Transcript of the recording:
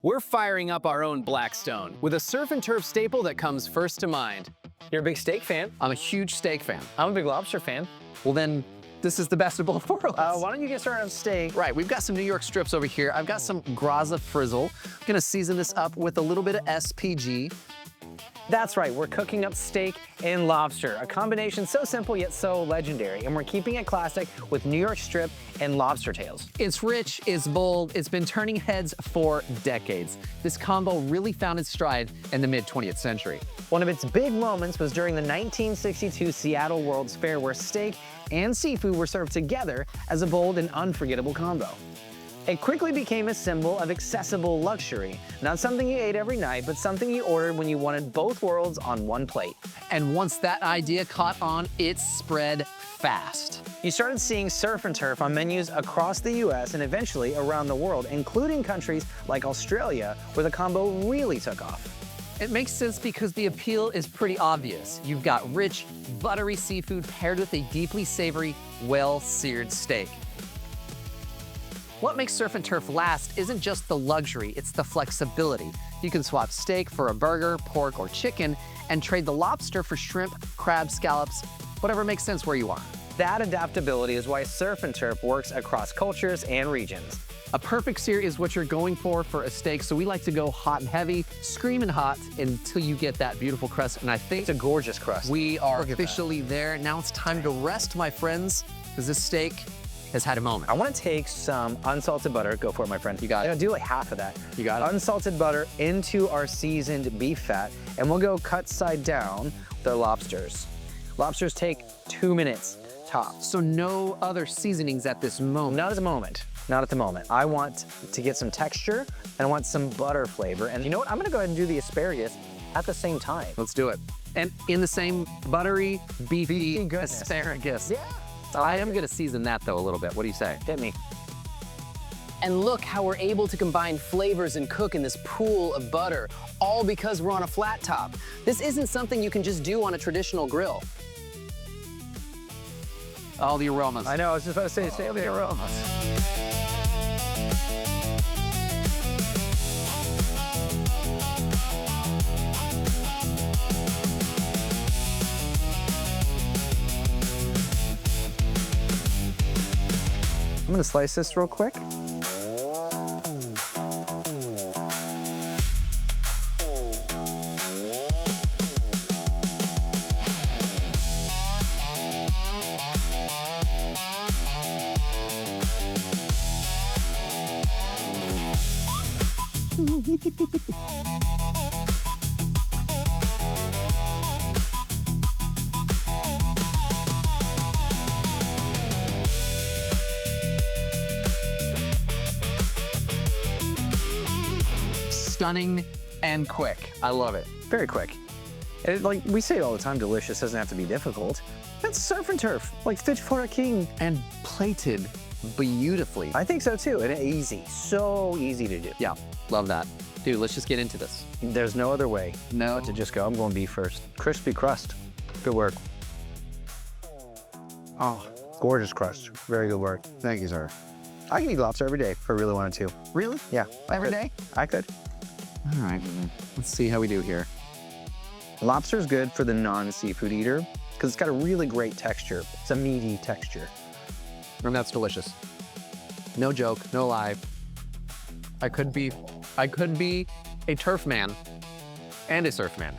We're firing up our own Blackstone with a surf and turf staple that comes first to mind. You're a big steak fan. I'm a huge steak fan. I'm a big lobster fan. Well then, this is the best of both worlds. Why don't you get started on steak? Right, we've got some New York strips over here. I've got some Graza frizzle. I'm gonna season this up with a little bit of SPG. That's right, we're cooking up steak and lobster, a combination so simple yet so legendary, and we're keeping it classic with New York strip and lobster tails. It's rich, it's bold, it's been turning heads for decades. This combo really found its stride in the mid-20th century. One of its big moments was during the 1962 Seattle World's Fair, where steak and seafood were served together as a bold and unforgettable combo. It quickly became a symbol of accessible luxury. Not something you ate every night, but something you ordered when you wanted both worlds on one plate. And once that idea caught on, it spread fast. You started seeing surf and turf on menus across the US and eventually around the world, including countries like Australia, where the combo really took off. It makes sense because the appeal is pretty obvious. You've got rich, buttery seafood paired with a deeply savory, well-seared steak. What makes surf and turf last isn't just the luxury, it's the flexibility. You can swap steak for a burger, pork, or chicken, and trade the lobster for shrimp, crab, scallops, whatever makes sense where you are. That adaptability is why surf and turf works across cultures and regions. A perfect sear is what you're going for a steak, so we like to go hot and heavy, screaming hot until you get that beautiful crust, and I think It's a gorgeous crust. we are officially there. Now it's time to rest, my friends, because this steak has had a moment. I want to take some unsalted butter. Go for it, my friend. You got it. I'm gonna do like half of that. You got it. Unsalted butter into our seasoned beef fat, and we'll go cut side down the lobsters. Lobsters take 2 minutes tops. So no other seasonings at this moment. Not at the moment. Not at the moment. I want to get some texture, and I want some butter flavor. And you know what? I'm gonna go ahead and do the asparagus at the same time. Let's do it. And in the same buttery, beefy goodness. asparagus. Yeah. I am gonna season that though a little bit. What do you say? Hit me. And look how we're able to combine flavors and cook in this pool of butter, all because we're on a flat top. This isn't something you can just do on a traditional grill. All the aromas. I know, I was just about to say, stay over the aromas. I'm gonna slice this real quick. Stunning and quick. I love it. Very quick. And like we say all the time, delicious doesn't have to be difficult. That's surf and turf, like fit for a king. And plated beautifully. I think so too, and easy, so easy to do. Yeah, love that. Dude, let's just get into this. There's no other way No. but to just go. I'm going beef first. Crispy crust, good work. Oh, gorgeous crust, very good work. Thank you, sir. I can eat lobster every day if I really wanted to. Really? Yeah. Every day? I could. All right, let's see how we do here. Lobster's good for the non-seafood eater because it's got a really great texture. It's a meaty texture. And that's delicious. No joke, no lie. I could be a turf man and a surf man.